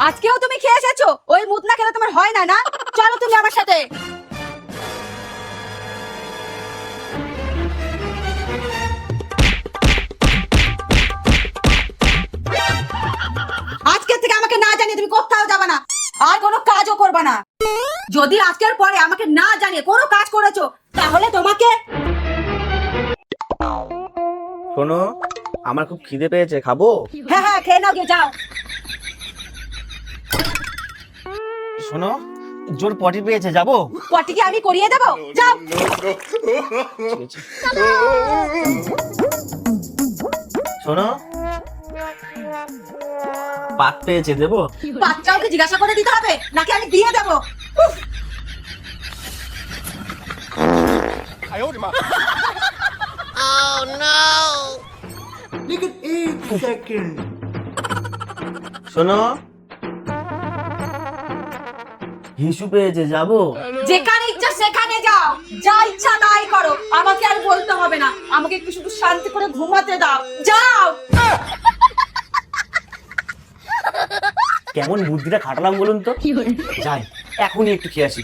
আজকেও তুমি খেয়ে এসেছো? ওই মুদ না খেলে তোমার হয় না না? চলো তুমি আমার সাথে। আজকের থেকে আমাকে না জানিয়ে তুমি কোথাও যাবে না, আর কোনো কাজও করবে না। যদি আজকের পরে আমাকে না জানিয়ে কোনো কাজ করেছো তাহলে তোমাকে। শোনো, আমার খুব খিদে পেয়েছে, খাবো? হ্যাঁ হ্যাঁ, খেয়ে নাও, গিয়ে যাও। শোনো, জোর পটি পেয়েছে, যাবো? পটি কি আমি করিয়ে দেবো? যাও। শোনো, পাত পেয়েছে, দেবো? বাচ্চাওকে জিজ্ঞাসা করে দিতে হবে নাকি আমি দিয়ে দেবো? উফ। শোনো, হিসু পেয়েছে, যাবো? যেখানে ইচ্ছা সেখানে যাও, যা ইচ্ছা তাই করো, আমাকে আর বলতে হবে না। আমাকে একটু শুধু শান্তি করে ঘুমাতে দাও, যাও। কেমন বুদ্ধিটা খাটালাম বলুন তো। যাই, এখনই একটু খেয়ে আসি।